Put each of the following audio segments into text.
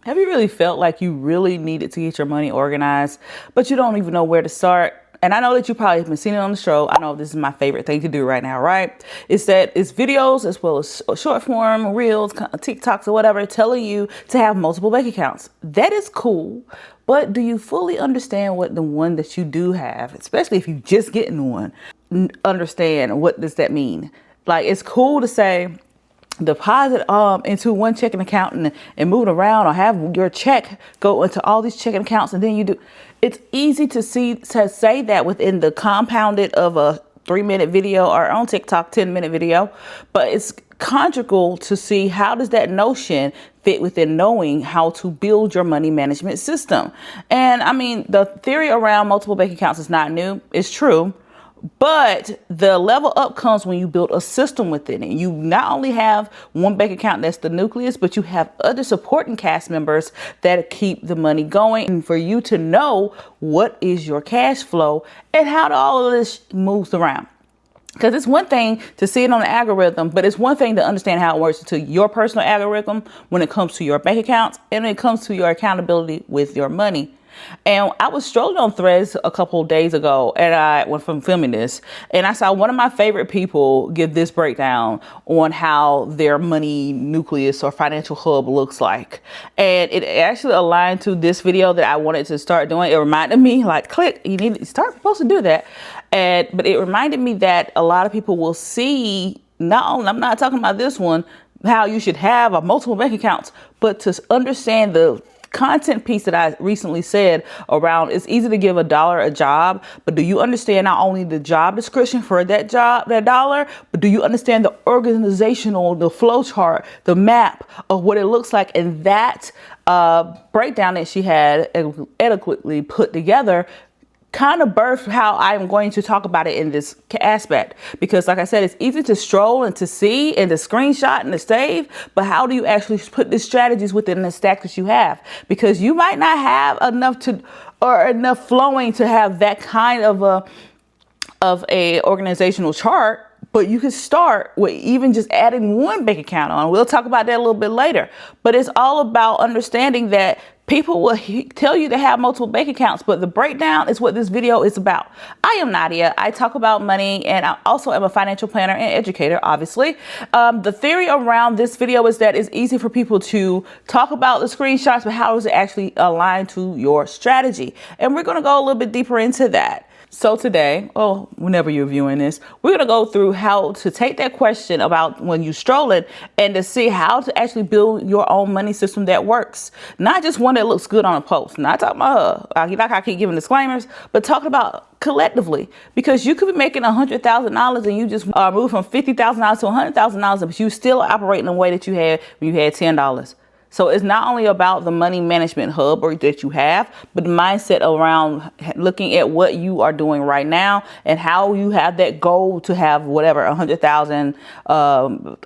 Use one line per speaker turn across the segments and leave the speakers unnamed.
Have you really felt like you really needed to get your money organized, but you don't even know where to start? And I know that you probably have been seeing it on the show. I know this is my favorite thing to do right now, right? It's that it's videos as well as short form, reels, TikToks or whatever, telling you to have multiple bank accounts. That is cool. But do you fully understand what the one that you do have, especially if you just getting one, understand what does that mean? Like, it's cool to say, deposit into one checking account and move it around, or have your check go into all these checking accounts, and then you do. It's easy to say that within the compounded of a 3-minute video or on TikTok 10-minute video, but it's conjugal to see how does that notion fit within knowing how to build your money management system. And I mean, the theory around multiple bank accounts is not new. It's true. But the level up comes when you build a system within it. You not only have one bank account that's the nucleus, but you have other supporting cast members that keep the money going. And for you to know what is your cash flow and how all of this moves around. Because it's one thing to see it on the algorithm, but it's one thing to understand how it works to your personal algorithm when it comes to your bank accounts and when it comes to your accountability with your money. And I was strolling on Threads a couple of days ago, and I went from filming this, and I saw one of my favorite people give this breakdown on how their money nucleus or financial hub looks like. And it actually aligned to this video that I wanted to start doing. It reminded me, like, click, you need to start supposed to do that. But it reminded me that a lot of people will see, not only, I'm not talking about this one, how you should have a multiple bank accounts, but to understand the content piece that I recently said around it's easy to give $1 a job, but do you understand not only the job description for that job, that dollar, but do you understand the organizational, the flow chart, the map of what it looks like? And that breakdown that she had adequately put together kind of birthed how I'm going to talk about it in this aspect. Because like I said, it's easy to stroll and to see and to screenshot and to save, but how do you actually put the strategies within the stack that you have? Because you might not have enough flowing to have that kind of a organizational chart, but you can start with even just adding one bank account on. We'll talk about that a little bit later, but it's all about understanding that people will tell you to have multiple bank accounts, but the breakdown is what this video is about. I am Nadia. I talk about money, and I also am a financial planner and educator, obviously. The theory around this video is that it's easy for people to talk about the screenshots, but how does it actually align to your strategy? And we're going to go a little bit deeper into that. So today, or whenever you're viewing this, we're going to go through how to take that question about when you're strolling and to see how to actually build your own money system that works. Not just one that looks good on a post. Not talking about like I keep giving disclaimers, but talking about collectively. Because you could be making $100,000 and you just move from $50,000 to $100,000, but you still operating the way that you had when you had $10. So it's not only about the money management hub or that you have, but the mindset around looking at what you are doing right now and how you have that goal to have whatever 100,000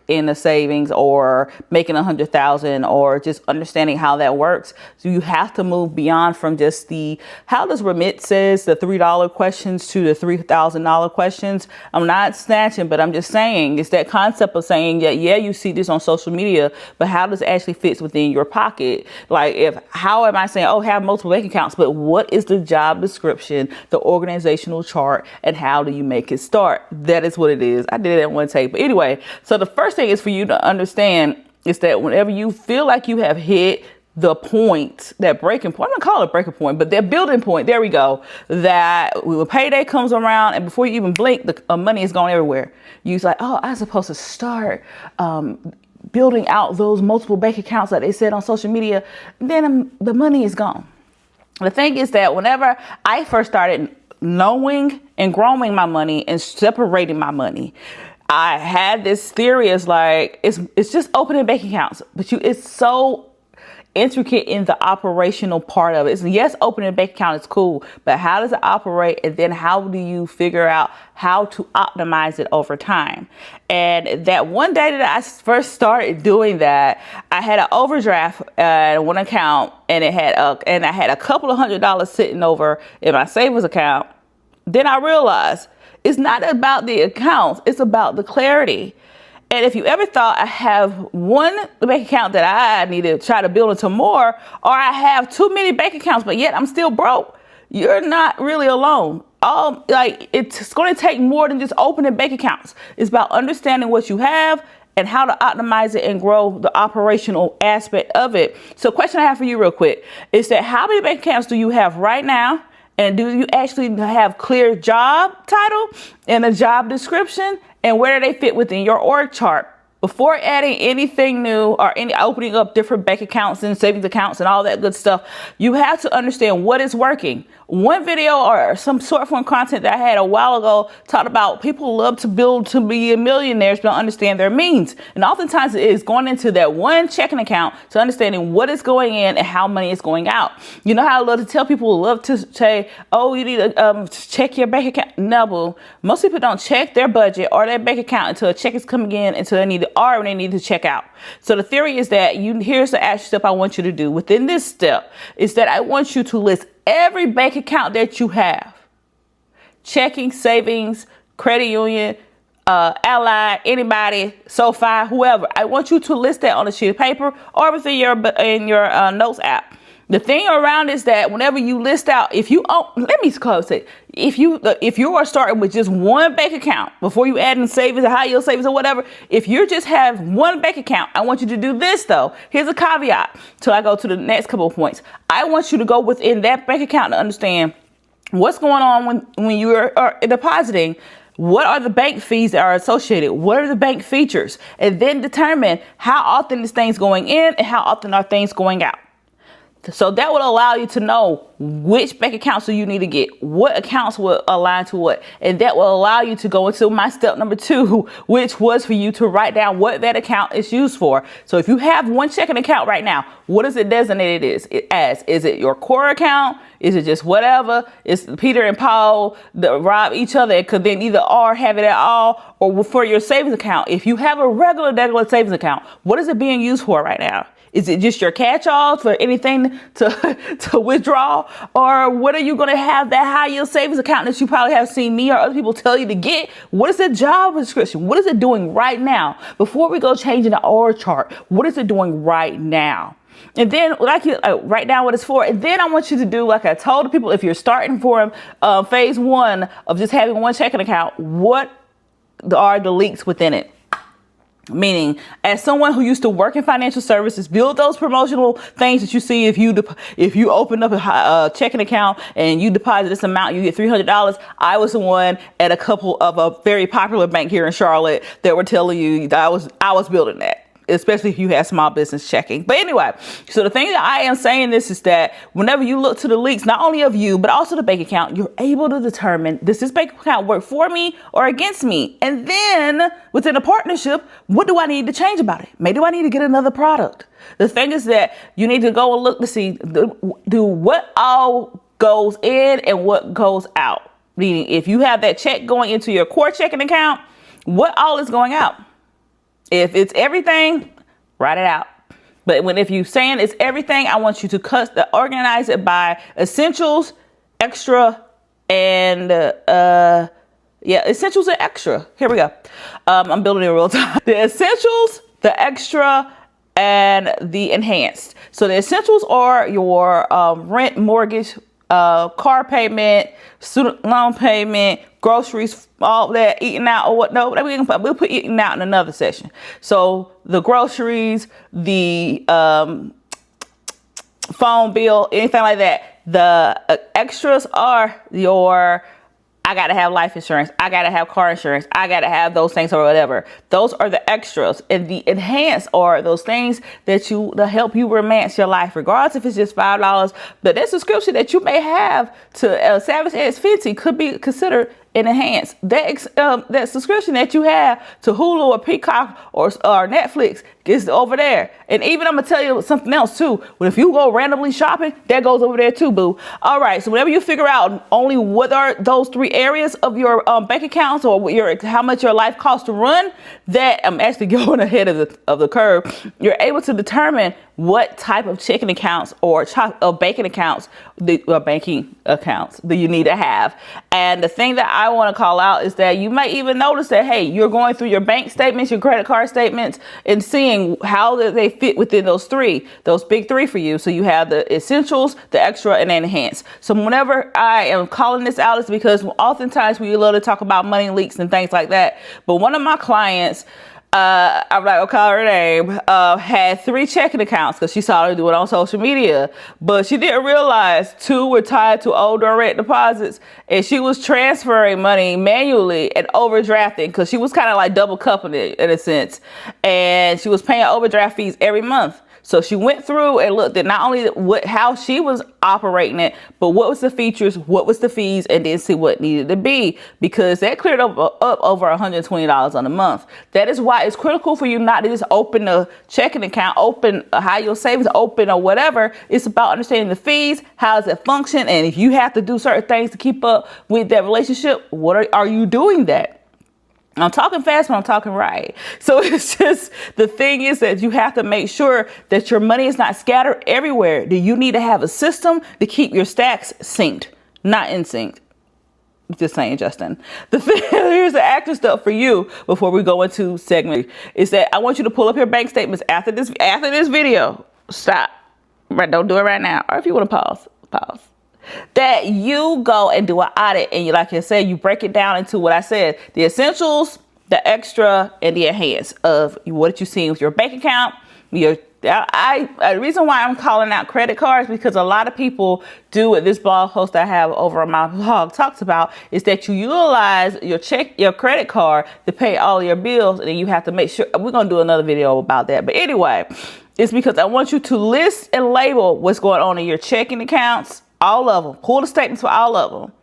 in the savings, or making 100,000, or just understanding how that works. So you have to move beyond from just the how does remit says the $3 questions to the $3,000 questions. I'm not snatching, but I'm just saying it's that concept of saying that, yeah, you see this on social media, but how does it actually fit within your pocket? Like, how am I saying, oh, have multiple bank accounts, but what is the job description, the organizational chart, and how do you make it start? That is what it is. I did it in one take. But anyway, so the first thing is for you to understand is that whenever you feel like you have hit the point, that breaking point, I'm gonna call it a breaking point, but that building point, there we go, that when payday comes around and before you even blink, the money is going everywhere. You're like, oh, I'm supposed to start building out those multiple bank accounts that they said on social media, then the money is gone. The thing is that whenever I first started knowing and growing my money and separating my money, I had this theory as like, it's just opening bank accounts, but it's so intricate in the operational part of it. So yes, opening a bank account is cool, but how does it operate? And then how do you figure out how to optimize it over time? And that one day that I first started doing that, I had an overdraft at one account, and I had a couple of $100 sitting over in my savings account. Then I realized it's not about the accounts, it's about the clarity. And if you ever thought I have one bank account that I need to try to build into more, or I have too many bank accounts, but yet I'm still broke, you're not really alone. It's going to take more than just opening bank accounts. It's about understanding what you have and how to optimize it and grow the operational aspect of it. So question I have for you real quick is that how many bank accounts do you have right now? And do you actually have clear job title and a job description? And where do they fit within your org chart? Before adding anything new or opening up different bank accounts and savings accounts and all that good stuff, you have to understand what is working. One video or some sort of content that I had a while ago talked about people love to build to be millionaires, but don't understand their means. And oftentimes it is going into that one checking account to understanding what is going in and how money is going out. You know how I love to tell people, love to say, oh, you need to check your bank account. No, boo. Most people don't check their budget or their bank account until a check is coming in, until they need to, or when they need to check out. So the theory is that here's the action step I want you to do within this step is that I want you to list every bank account that you have. Checking, savings, credit union, Ally, anybody, SoFi, whoever. I want you to list that on a sheet of paper or within your notes app. The thing around is that whenever you list out, if you are starting with just one bank account before you add in savings or high yield savings or whatever, if you just have one bank account, I want you to do this though. Here's a caveat till I go to the next couple of points. I want you to go within that bank account to understand what's going on when you are depositing. What are the bank fees that are associated? What are the bank features? And then determine how often this thing's going in and how often are things going out. So that will allow you to know which bank accounts do you need to get, what accounts will align to what, and that will allow you to go into my step number 2, which was for you to write down what that account is used for. So if you have one checking account right now, what is it designated as? Is it your core account? Is it just whatever? It's Peter and Paul that rob each other and could then either or have it at all, or for your savings account. If you have a regular savings account, what is it being used for right now? Is it just your catch-all for anything to withdraw? Or what are you going to have that high yield savings account that you probably have seen me or other people tell you to get? What is the job description? What is it doing right now? Before we go changing the org chart, what is it doing right now? And then write down what it's for. And then I want you to do, like I told people, if you're starting for phase 1 of just having one checking account, what are the leaks within it? Meaning, as someone who used to work in financial services, build those promotional things that you see. If you open up a checking account and you deposit this amount, you get $300. I was the one at a couple of a very popular bank here in Charlotte that were telling you that I was building that. Especially if you have small business checking. But anyway, so the thing that I am saying this is that whenever you look to the leaks, not only of you, but also the bank account, you're able to determine, does this bank account work for me or against me? And then within a partnership, what do I need to change about it? Maybe do I need to get another product? The thing is that you need to go and look to see, do what all goes in and what goes out. Meaning if you have that check going into your core checking account, what all is going out? If it's everything, write it out. But if you're saying it's everything, I want you to organize it by essentials, extra, and essentials and extra. Here we go. I'm building it in real time. The essentials, the extra, and the enhanced. So the essentials are your rent, mortgage, car payment, student loan payment, groceries, all that, eating out or what? No, we'll put eating out in another session. So the groceries, the phone bill, anything like that. The extras are your, I got to have life insurance. I got to have car insurance. I got to have those things or whatever. Those are the extras. And the enhanced are those things that help you romance your life, regardless if it's just $5. But that subscription that you may have to Savage X Fenty could be considered an enhanced. That subscription that you have to Hulu or Peacock or Netflix is over there. And even I'm gonna tell you something else too. But if you go randomly shopping, that goes over there too, boo. All right. So whenever you figure out only what are those 3 areas of your bank accounts or how much your life costs to run, that I'm actually going ahead of the curve. You're able to determine what type of checking accounts or banking accounts do you need to have. And the thing that I want to call out is that you might even notice that, hey, you're going through your bank statements, your credit card statements, and seeing how they fit within those big three for you. So you have the essentials, the extra, and enhance. So whenever I am calling this out, it's because oftentimes we love to talk about money leaks and things like that. But one of my clients, I'm not gonna call her name, had 3 checking accounts because she saw her do it on social media, but she didn't realize 2 were tied to old direct deposits, and she was transferring money manually and overdrafting because she was kind of like double cupping it in a sense, and she was paying overdraft fees every month. So she went through and looked at not only how she was operating it, but what was the features, what was the fees, and then see what needed to be, because that cleared up over $120 on a month. That is why it's critical for you not to just open a checking account, open a high yield savings, open or whatever. It's about understanding the fees, how does it function, and if you have to do certain things to keep up with that relationship, what are you doing that? I'm talking fast, but I'm talking right. So it's just, the thing is that you have to make sure that your money is not scattered everywhere. Do you need to have a system to keep your stacks synced, not in sync? Just saying, Justin. Here's the action stuff for you before we go into segment is that I want you to pull up your bank statements after this video. Stop. Right, don't do it right now. Or if you want to pause. That you go and do an audit, and like I said, you break it down into what I said, the essentials, the extra, and the enhance of what you see with your bank account. The reason why I'm calling out credit cards, because a lot of people do what this blog post I have over on my blog talks about, is that you utilize your credit card to pay all your bills, and then you have to make sure, we're going to do another video about that. But anyway, it's because I want you to list and label what's going on in your checking accounts, all of them. Pull the statements for all of them.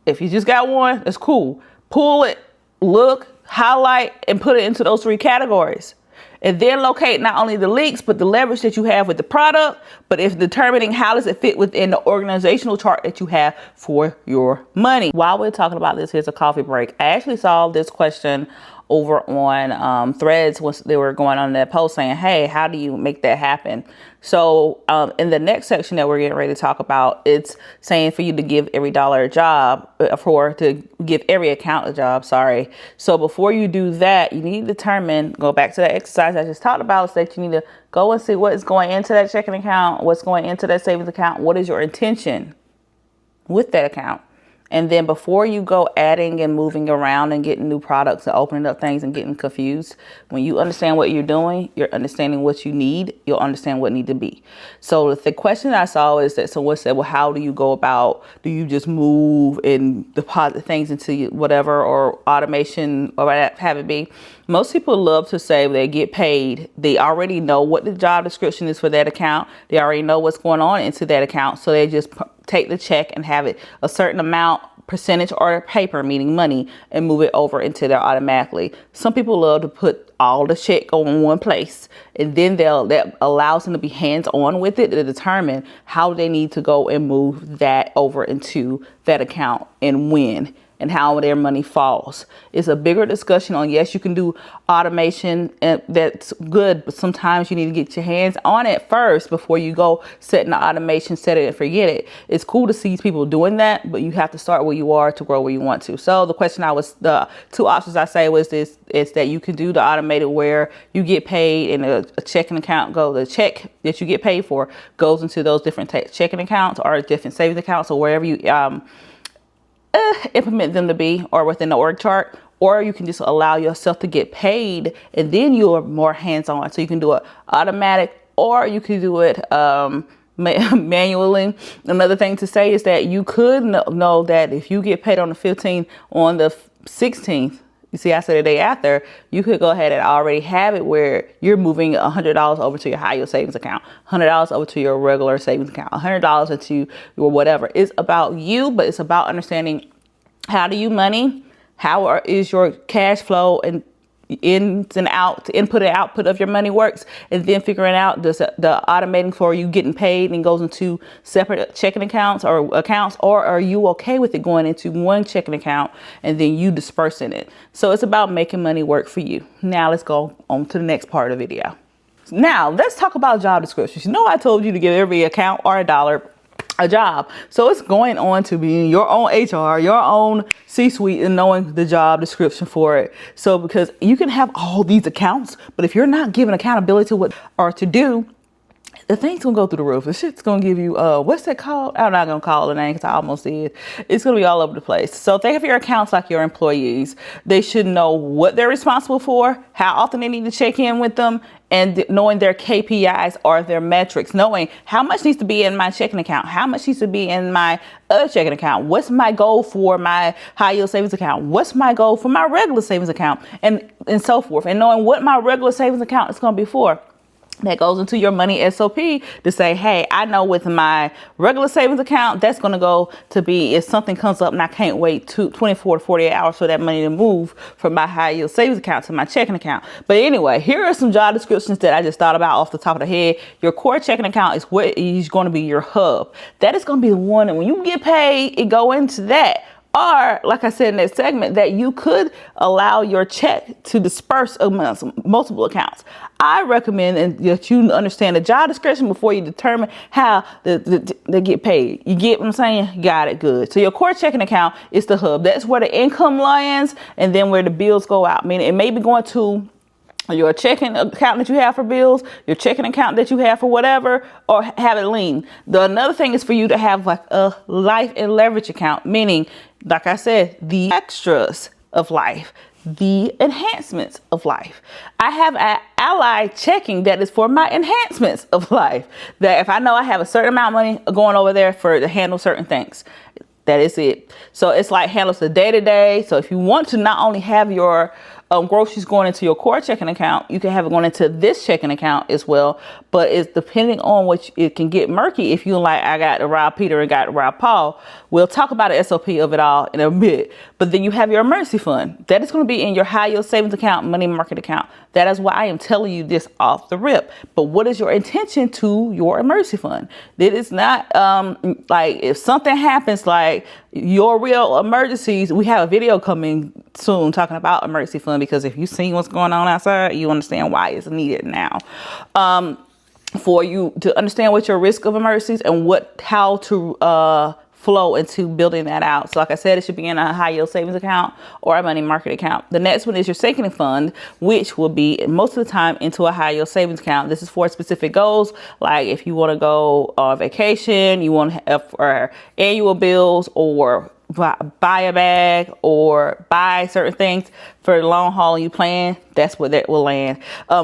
If you just got one, that's cool. Pull it, look, highlight, and put it into those 3 categories. And then locate not only the leaks, but the leverage that you have with the product, but it's determining how does it fit within the organizational chart that you have for your money. While we're talking about this, here's a coffee break. I actually saw this question over on Threads when they were going on that post saying, hey, how do you make that happen? So in the next section that we're getting ready to talk about, it's saying for you to give every dollar a job, to give every account a job, sorry. So before you do that, you need to determine, go back to that exercise I just talked about, so that you need to go and see what is going into that checking account, what's going into that savings account, what is your intention with that account. And then before you go adding and moving around and getting new products and opening up things and getting confused, when you understand what you're doing, you're understanding what you need, you'll understand what need to be. So the question I saw is that someone said, well, how do you go about, do you just move and deposit things into whatever, or automation, or whatever have it be? Most people love to say they get paid. They already know what the job description is for that account. They already know what's going on into that account. So they just take the check and have it a certain amount, percentage, or paper, meaning money, and move it over into there automatically. Some people love to put all the check on one place, and then that allows them to be hands-on with it to determine how they need to go and move that over into that account and when, and how their money falls. It's a bigger discussion on, yes, you can do automation, and that's good, but sometimes you need to get your hands on it first before you go setting the automation, set it and forget it. It's cool to see people doing that, but you have to start where you are to grow where you want to. So the 2 options I say was this, is that you can do the automated where you get paid and a checking account the check that you get paid for goes into those different checking accounts or different savings accounts, or wherever you implement them to be, or within the org chart. Or you can just allow yourself to get paid, and then you're more hands-on. So you can do it automatic, or you can do it manually. Another thing to say is that you could know that if you get paid on the 15th, on the 16th, you see, I said the day after, you could go ahead and already have it where you're moving $100 over to your high yield savings account, $100 over to your regular savings account, $100 into your whatever. It's about you, but it's about understanding how do you money, how is your cash flow and ins and out, input and output of your money works, and then figuring out the automating for you getting paid and goes into separate checking accounts, or are you okay with it going into one checking account and then you dispersing it? So it's about making money work for you. Now let's go on to the next part of the video. Now, let's talk about job descriptions. You know, I told you to give every account or a dollar a job. So it's going on to being your own HR, your own C-suite, and knowing the job description for it. So because you can have all these accounts, but if you're not giving accountability to what are to do, the thing's gonna go through the roof. The shit's gonna give you, what's that called? I'm not gonna call it a name because I almost did. It's gonna be all over the place. So think of your accounts like your employees. They should know what they're responsible for, how often they need to check in with them, and knowing their KPIs or their metrics, knowing how much needs to be in my checking account, how much needs to be in my other checking account, what's my goal for my high yield savings account, what's my goal for my regular savings account, and so forth. And knowing what my regular savings account is gonna be for. That goes into your money SOP to say, hey, I know with my regular savings account, that's going to go to be if something comes up and I can't wait 24 to 48 hours for that money to move from my high yield savings account to my checking account. But anyway, here are some job descriptions that I just thought about off the top of the head. Your core checking account is what is going to be your hub. That is going to be the one that when you get paid, it go into that. Or, like I said in that segment, that you could allow your check to disperse amongst multiple accounts. I recommend that you understand the job description before you determine how they get paid. You get what I'm saying? Got it. Good. So your core checking account is the hub. That's where the income lands and then where the bills go out. Meaning it may be going to your checking account that you have for bills, your checking account that you have for whatever, or have it lean. Another thing is for you to have like a life and leverage account, meaning, like I said, the extras of life, the enhancements of life. I have an ally checking that is for my enhancements of life. That if I know I have a certain amount of money going over there to handle certain things, that is it. So it's like handles the day to day. So if you want to not only have your groceries going into your core checking account, you can have it going into this checking account as well. But it's depending on what it can get murky. If you like, I got to rob Peter and got to rob Paul. We'll talk about the SOP of it all in a bit. But then you have your emergency fund. That is going to be in your high yield savings account, money market account. That is why I am telling you this off the rip. But what is your intention to your emergency fund? It is not like if something happens, like your real emergencies. We have a video coming soon talking about emergency fund, because if you've seen what's going on outside, you understand why it's needed now. For you to understand what your risk of emergencies and how to flow into building that out. So like I said, it should be in a high yield savings account or a money market account. The next one is your sinking fund, which will be most of the time into a high yield savings account. This is for specific goals. Like if you want to go on vacation, you want to have for annual bills, or buy a bag, or buy certain things for the long haul and you plan, that's where that will land.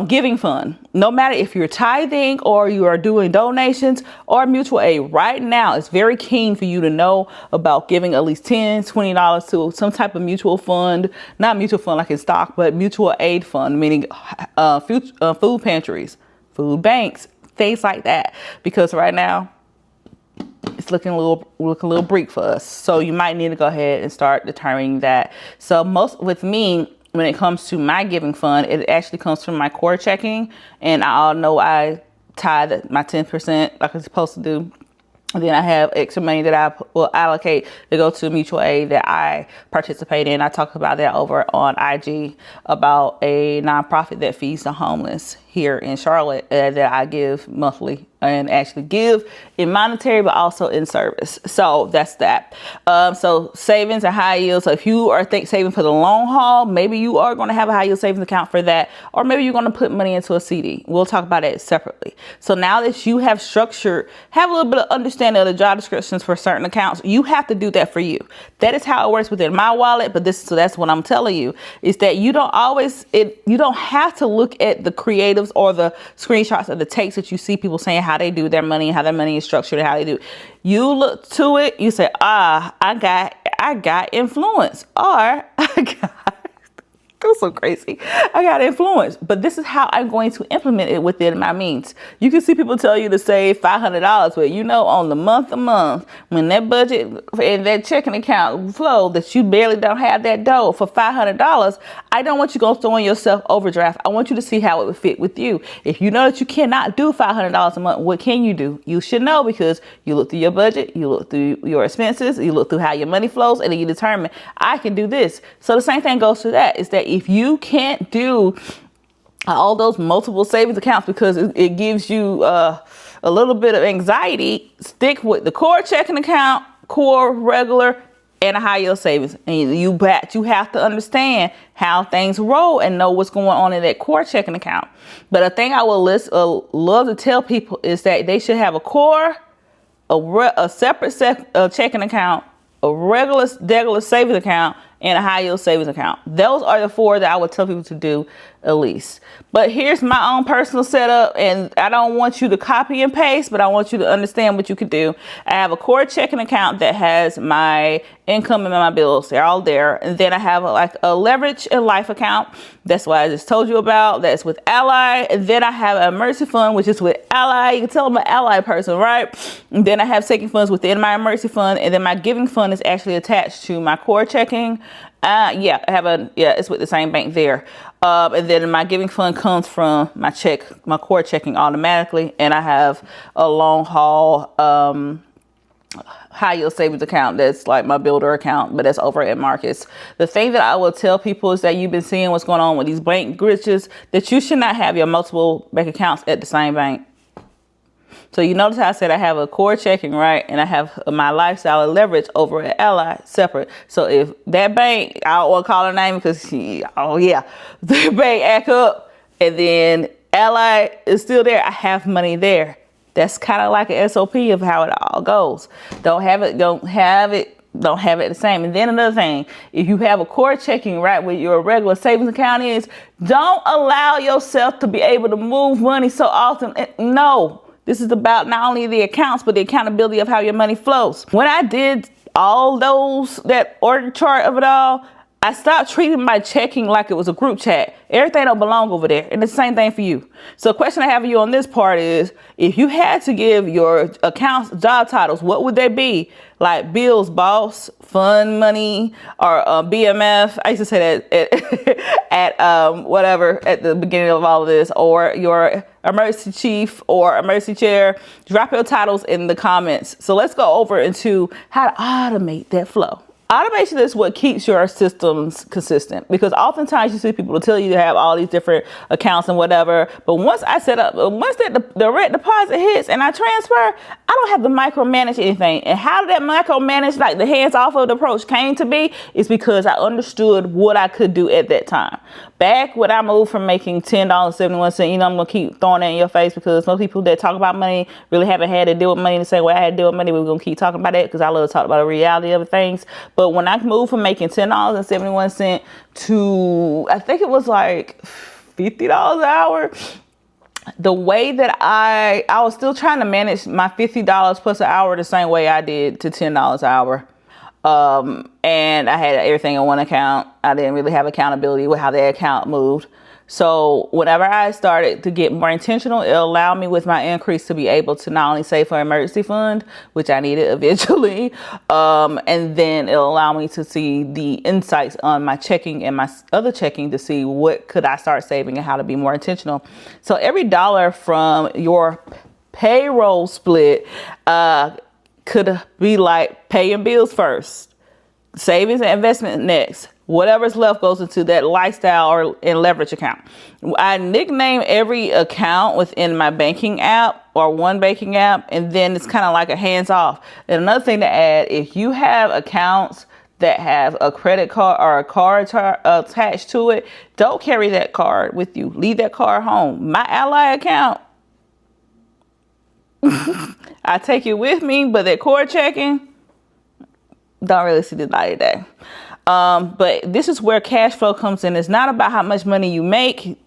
Giving fund, no matter if you're tithing or you are doing donations or mutual aid, right now it's very keen for you to know about giving at least $10, $20 to some type of mutual fund, not mutual fund like in stock, but mutual aid fund, meaning food pantries, food banks, things like that. Because right now, it's looking a little bleak for us. So you might need to go ahead and start determining that. So most with me, when it comes to my giving fund, it actually comes from my core checking. And I all know I tithe my 10% like I'm supposed to do. And then I have extra money that I will allocate to go to mutual aid that I participate in. I talk about that over on IG about a nonprofit that feeds the homeless here in Charlotte that I give monthly, and actually give in monetary, but also in service. So that's that. So savings and high yield. So if you are saving for the long haul, maybe you are going to have a high yield savings account for that, or maybe you're going to put money into a CD. We'll talk about that separately. So now that you have structured, have a little bit of understanding of the job descriptions for certain accounts, you have to do that for you. That is how it works within my wallet. But so that's what I'm telling you, is that you don't have to look at the creatives or the screenshots or the takes that you see people saying how they do their money, how their money is structured, and how they do. You look to it, you say, I got influence, or That's so crazy. I got influence, but this is how I'm going to implement it within my means. You can see people tell you to save $500, but you know, on the month when that budget and that checking account flow, that you barely don't have that dough for $500. I don't want you going to throw in yourself overdraft. I want you to see how it would fit with you. If you know that you cannot do $500 a month, what can you do? You should know, because you look through your budget, you look through your expenses, you look through how your money flows, and then you determine, I can do this. So the same thing goes to that, is that if you can't do all those multiple savings accounts because it gives you a little bit of anxiety. Stick with the core checking account, core regular, and a high yield savings. And you have to understand how things roll and know what's going on in that core checking account. But a thing I will love to tell people is that they should have a core, a separate checking account, a regular savings account, and a high yield savings account. Those are the 4 that I would tell people to do at least. But here's my own personal setup, and I don't want you to copy and paste, but I want you to understand what you could do. I have a core checking account that has my income and my bills. They're all there. And then I have a leverage and life account. That's what I just told you about. That's with Ally. And then I have an emergency fund, which is with Ally. You can tell I'm an Ally person, right? And then I have savings funds within my emergency fund. And then my giving fund is actually attached to my core checking. It's with the same bank there. And then my giving fund comes from my core checking automatically. And I have a long haul, high yield savings account that's like my builder account, but that's over at Marcus. The thing that I will tell people is that you've been seeing what's going on with these bank glitches, that you should not have your multiple bank accounts at the same bank. So you notice how I said I have a core checking, right? And I have my lifestyle and leverage over at Ally separate. So if that bank, I don't want to call her name because the bank act up and then Ally is still there, I have money there. That's kind of like an SOP of how it all goes. Don't have it the same. And then another thing, if you have a core checking right where your regular savings account is, don't allow yourself to be able to move money so often. No, this is about not only the accounts, but the accountability of how your money flows. When I did all that org chart of it all, I stopped treating my checking like it was a group chat. Everything don't belong over there. And it's the same thing for you. So the question I have for you on this part is, if you had to give your accounts job titles, what would they be? Like bills, boss, fund money, or BMF. I used to say that at the beginning of all of this, or your emergency chief or emergency chair. Drop your titles in the comments. So let's go over into how to automate that flow. Automation is what keeps your systems consistent, because oftentimes you see people tell you to have all these different accounts and whatever. But once the direct deposit hits and I transfer, I don't have to micromanage anything. And how did that micromanage, like the hands off of the approach came to be, is because I understood what I could do at that time. Back when I moved from making $10.71, I'm going to keep throwing that in your face because most people that talk about money really haven't had to deal with money the same way I had to deal with money. We're going to keep talking about that because I love to talk about the reality of things. But when I moved from making $10.71 to, I think it was like $50 an hour, the way that I was still trying to manage my $50 plus an hour the same way I did to $10 an hour. And I had everything in one account. I didn't really have accountability with how that account moved. So whenever I started to get more intentional, it allowed me with my increase to be able to not only save for emergency fund, which I needed eventually, and then it'll allow me to see the insights on my checking and my other checking to see what could I start saving and how to be more intentional. So every dollar from your payroll split could be like paying bills first, savings and investment next. Whatever's left goes into that lifestyle and leverage account. I nickname every account within my banking app or one banking app, and then it's kind of like a hands off. And another thing to add, if you have accounts that have a credit card or a card attached to it, don't carry that card with you. Leave that card home. My Ally account, I take it with me, but that core checking, don't really see the light of day. But this is where cash flow comes in. It's not about how much money you make,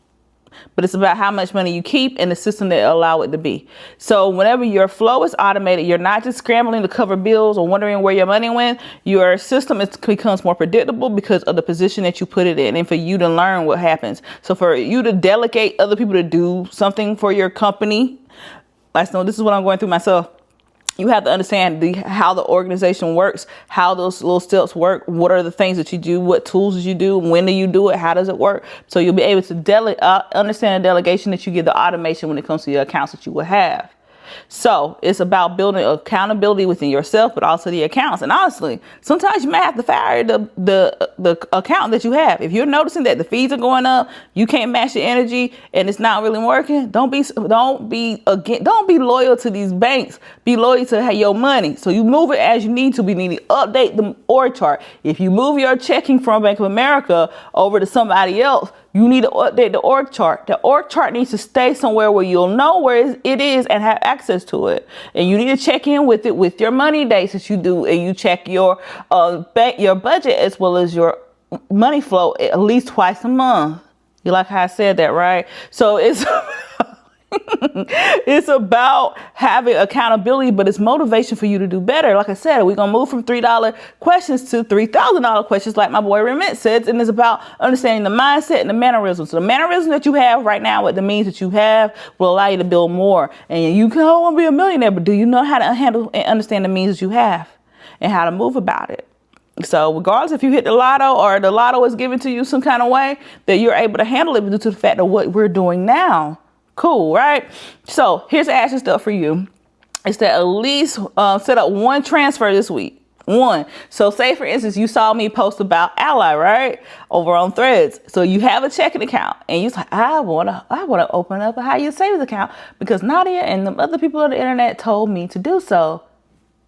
but it's about how much money you keep and the system that allow it to be. So whenever your flow is automated, you're not just scrambling to cover bills or wondering where your money went. Your system becomes more predictable because of the position that you put it in and for you to learn what happens. So for you to delegate other people to do something for your company, this is what I'm going through myself. You have to understand how the organization works, how those little steps work, what are the things that you do, what tools do you do, when do you do it, how does it work? So you'll be able to understand the delegation that you give, the automation when it comes to your accounts that you will have. So it's about building accountability within yourself, but also the accounts. And honestly, sometimes you might have to fire the account that you have. If you're noticing that the fees are going up, you can't match the energy, and it's not really working, don't be loyal to these banks. Be loyal to your money. So you move it as you need to. We need to update the org chart. If you move your checking from Bank of America over to somebody else, you need to update the org chart. The org chart needs to stay somewhere where you'll know where it is and have access to it. And you need to check in with it with your money days that you do, and you check your budget as well as your money flow at least twice a month. You like how I said that, right? So it's it's about having accountability, but it's motivation for you to do better. Like I said, we're going to move from $3 questions to $3,000 questions, like my boy Remit says. And it's about understanding the mindset and the mannerisms. So the mannerisms that you have right now, with the means that you have, will allow you to build more. And you can want to be a millionaire, but do you know how to handle and understand the means that you have and how to move about it? So regardless if you hit the lotto or the lotto is given to you some kind of way, that you're able to handle it due to the fact of what we're doing now. Cool, right? So here's the action stuff for you. It's that at least set up one transfer this week. One. So say, for instance, you saw me post about Ally, right? Over on Threads. So you have a checking account and you're like, I want to open up a high yield savings account because Nadia and the other people on the internet told me to do so.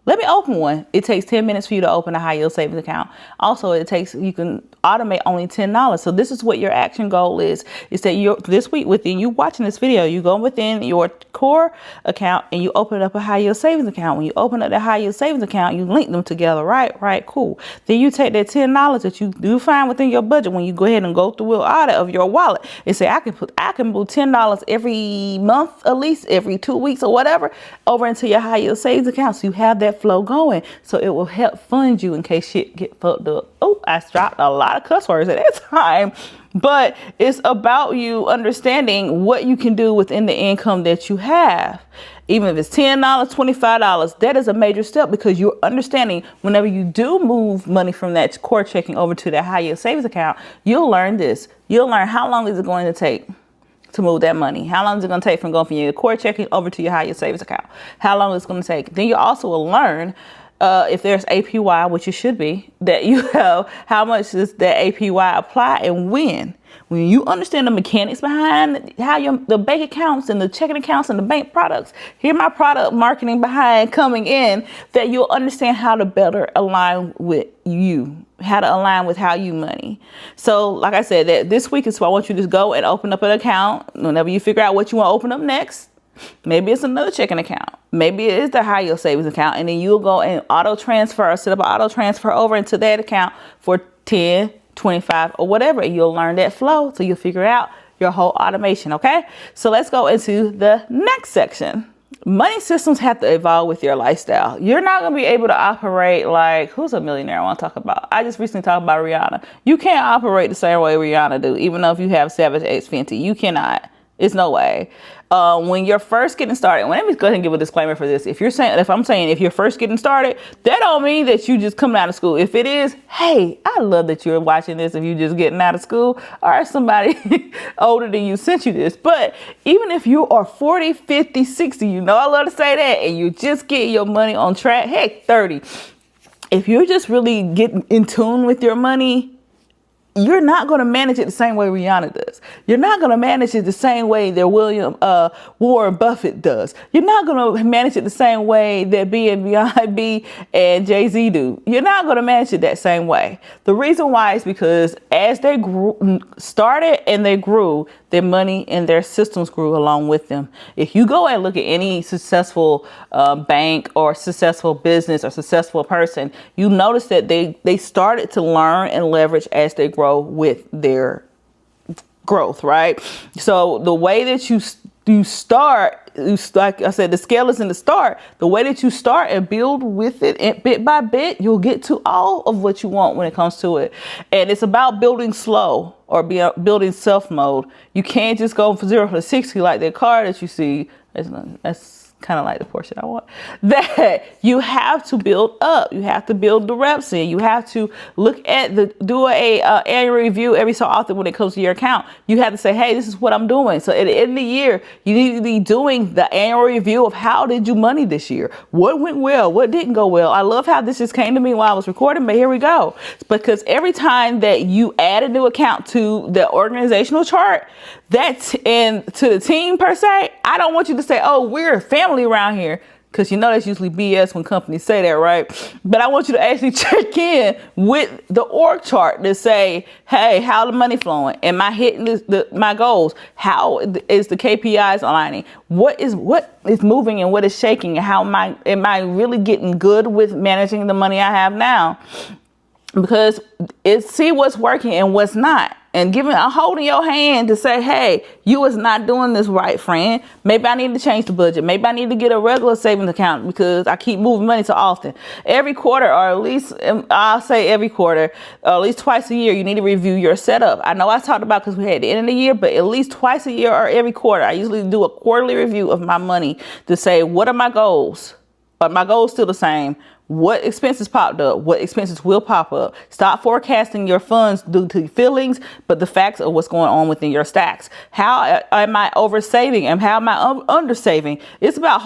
Let me open one. It takes 10 minutes for you to open a high yield savings account. Also, you can automate only $10. So this is what your action goal is that this week, within you watching this video, you go within your core account and you open up a high yield savings account. When you open up the high yield savings account, you link them together, right? Cool. Then you take that $10 that you do find within your budget when you go ahead and go through an audit of your wallet and say, I can move $10 every month, at least every 2 weeks or whatever, over into your high yield savings account. So you have that flow going, so it will help fund you in case shit get fucked up. Oh, I dropped a lot of cuss words at that time, but it's about you understanding what you can do within the income that you have. Even if it's $10, $25, that is a major step, because you're understanding whenever you do move money from that core checking over to that high yield savings account, you'll learn this. You'll learn how long is it going to take to move that money. How long is it going to take from going from your core checking over to your high yield savings account? How long is it going to take? Then you also will learn if there's APY, which it should be, that you have, how much does that APY apply and when? When you understand the mechanics behind how the bank accounts and the checking accounts and the bank products, hear my product marketing behind coming in, that you'll understand how to better align with you, how to align with how you money. So like I said, that this week is why I want you to go and open up an account. Whenever you figure out what you want to open up next, maybe it's another checking account. Maybe it is the high yield savings account. And then you'll go and auto transfer or set up an auto transfer over into that account for 10, 25 or whatever. And you'll learn that flow. So you'll figure out your whole automation. Okay. So let's go into the next section. Money systems have to evolve with your lifestyle. You're not going to be able to operate like, who's a millionaire I want to talk about? I just recently talked about Rihanna. You can't operate the same way Rihanna do, even though if you have Savage X Fenty, you cannot. It's no way. When you're first getting started, let me go ahead and give a disclaimer for this. If I'm saying if you're first getting started, that don't mean that you just coming out of school. If it is, hey, I love that you're watching this. If you're just getting out of school, or somebody older than you sent you this. But even if you are 40, 50, 60, you know I love to say that, and you just get your money on track, heck, 30. If you're just really getting in tune with your money, you're not going to manage it the same way Rihanna does. You're not going to manage it the same way that Warren Buffett does. You're not going to manage it the same way that B&B and Jay-Z do. You're not going to manage it that same way. The reason why is because as they started and they grew, their money and their systems grew along with them. If you go and look at any successful bank or successful business or successful person, you notice that they started to learn and leverage as they grow with their growth, right? So the way that you start, like I said, the scale is in the start. The way that you start and build with it, and bit by bit, you'll get to all of what you want when it comes to it. And it's about building slow or building self mode. You can't just go from 0 to 60 like that car that you see. That's kind of like the portion I want, that you have to build up. You have to build the reps in. You have to look at do a annual review every so often when it comes to your account. You have to say, hey, this is what I'm doing. So at the end of the year, you need to be doing the annual review of how did you money this year? What went well? What didn't go well? I love how this just came to me while I was recording, but here we go. It's because every time that you add a new account to the organizational chart, that's and to the team per se, I don't want you to say, oh, we're a family around here. Because you know that's usually BS when companies say that, right? But I want you to actually check in with the org chart to say, hey, how the money flowing? Am I hitting my goals? How is the KPIs aligning? What is moving and what is shaking? And how am I really getting good with managing the money I have now? Because see what's working and what's not. And holding your hand to say, hey, you was not doing this right, friend. Maybe I need to change the budget. Maybe I need to get a regular savings account because I keep moving money so often. Every quarter, or at least I'll say every quarter, or at least twice a year, you need to review your setup. I know I talked about because we had the end of the year, but at least twice a year or every quarter, I usually do a quarterly review of my money to say, what are my goals? Are my goals still the same? What expenses popped up? What expenses will pop up? Stop forecasting your funds due to feelings, but the facts of what's going on within your stacks. How am I over saving and how am I under saving? It's about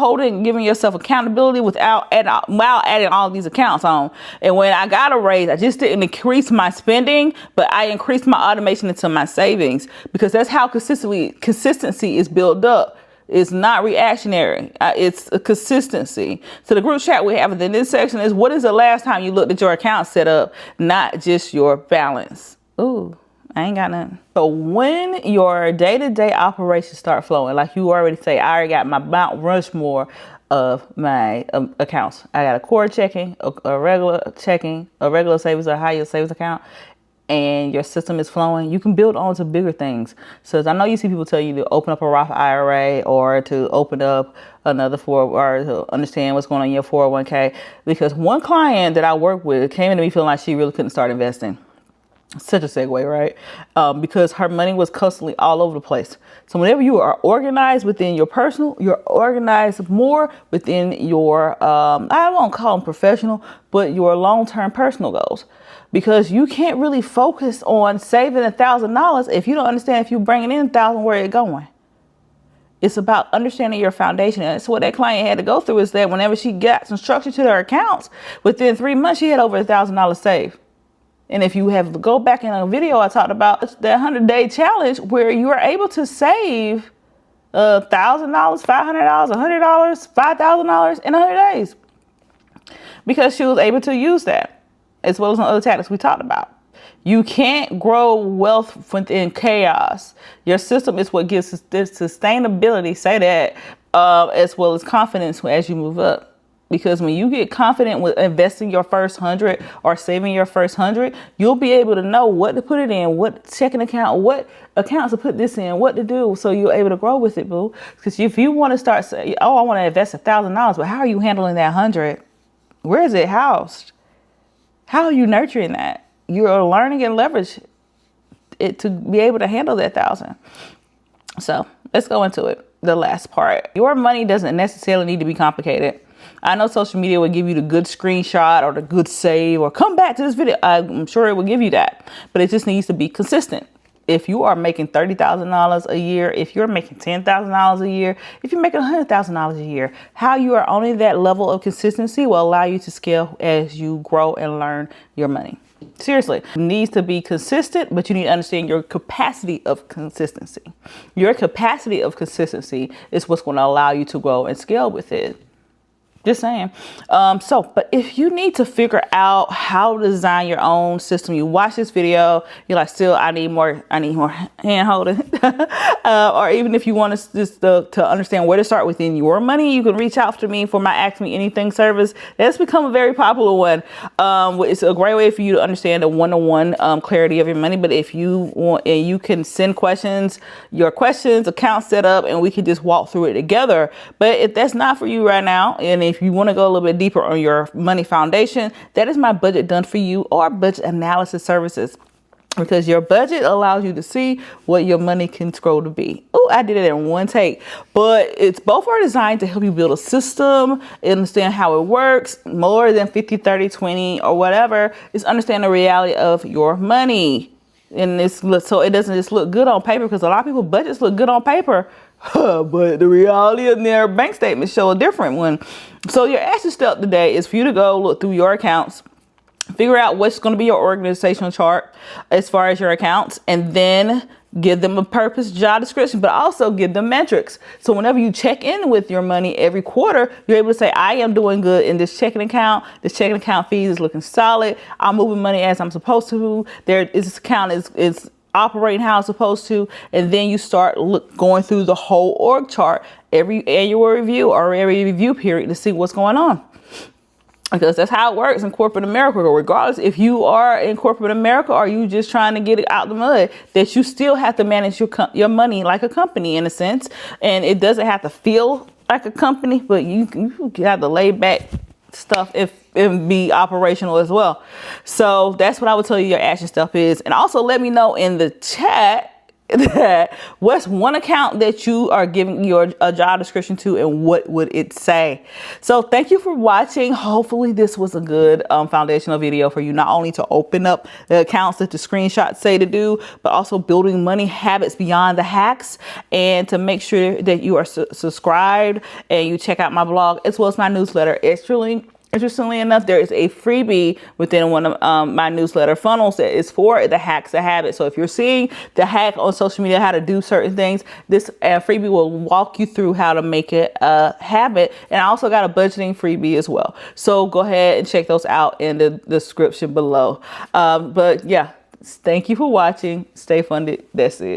giving yourself accountability while adding all these accounts on. And when I got a raise, I just didn't increase my spending, but I increased my automation into my savings because that's how consistency is built up. It's not reactionary. It's a consistency. So the group chat we have in this section is, what is the last time you looked at your account set up, not just your balance? Ooh, I ain't got nothing. So when your day-to-day operations start flowing, like you already say, I already got my Mount Rushmore of my accounts. I got a core checking, a regular checking, a regular savings or high yield savings account, and your system is flowing, you can build on to bigger things. So I know you see people tell you to open up a Roth IRA or to open up another or to understand what's going on in your 401k. Because one client that I work with came into me feeling like she really couldn't start investing. Such a segue, right? Because her money was constantly all over the place. So whenever you are organized within your personal, you're organized more within your, I won't call them professional, but your long-term personal goals. Because you can't really focus on saving $1,000 if you don't understand if you're bringing in $1,000, where it's going. It's about understanding your foundation. And that's what that client had to go through, is that whenever she got some structure to her accounts, within 3 months, she had over $1,000 saved. And if you have to go back in a video, I talked about the 100-day challenge where you are able to save $1,000, $500, $100, $5,000 in 100 days. Because she was able to use that, as well as on other tactics we talked about. You can't grow wealth within chaos. Your system is what gives this sustainability, say that, as well as confidence as you move up. Because when you get confident with investing your first 100 or saving your first 100, you'll be able to know what to put it in, what checking account, what accounts to put this in, what to do, so you're able to grow with it, boo. Because if you want to start saying, oh, I want to invest $1,000, but how are you handling that 100? Where is it housed? How are you nurturing that? You're learning and leverage it to be able to handle that 1,000. So let's go into it. The last part. Your money doesn't necessarily need to be complicated. I know social media will give you the good screenshot or the good save or come back to this video. I'm sure it will give you that, but it just needs to be consistent. If you are making $30,000 a year, if you're making $10,000 a year, if you're making $100,000 a year, how you are owning that level of consistency will allow you to scale as you grow and learn your money. Seriously, it needs to be consistent, but you need to understand your capacity of consistency. Your capacity of consistency is what's going to allow you to grow and scale with it. Just saying. But if you need to figure out how to design your own system, you watch this video, you're like, still, I need more hand holding. Or even if you want to understand where to start within your money, you can reach out to me for my Ask Me Anything service. That's become a very popular one. It's a great way for you to understand a one-on-one clarity of your money. But if you want, and you can send your questions, account setup, and we can just walk through it together. But if that's not for you right now, and if you want to go a little bit deeper on your money foundation, that is my budget done for you or budget analysis services. because your budget allows you to see what your money can grow to be. Oh, I did it in one take, but it's both are designed to help you build a system, understand how it works. More than 50, 30, 20 or whatever is understand the reality of your money. And this, so it doesn't just look good on paper, because a lot of people budgets look good on paper, but the reality of their bank statements show a different one. So your action step today is for you to go look through your accounts, figure out what's going to be your organizational chart as far as your accounts, and then give them a purpose job description, but also give them metrics. So whenever you check in with your money every quarter, you're able to say, I am doing good in this checking account. This checking account fees is looking solid. I'm moving money as I'm supposed to. This account is operating how it's supposed to. And then you start going through the whole org chart every annual review or every review period to see what's going on. Because that's how it works in corporate America. Regardless if you are in corporate America or you just trying to get it out the mud, that you still have to manage your money like a company in a sense. And it doesn't have to feel like a company, but you have to lay back stuff if be operational as well. So that's what I would tell you your action stuff is. And also let me know in the chat that what's one account that you are giving your job description to, and what would it say? So thank you for watching. Hopefully this was a good foundational video for you, not only to open up the accounts that the screenshots say to do, but also building money habits beyond the hacks, and to make sure that you are subscribed and you check out my blog as well as my newsletter. Interestingly enough, there is a freebie within one of my newsletter funnels that is for the hacks of habit. So if you're seeing the hack on social media, how to do certain things, this freebie will walk you through how to make it a habit. And I also got a budgeting freebie as well. So go ahead and check those out in the description below. But yeah, thank you for watching. Stay funded. That's it.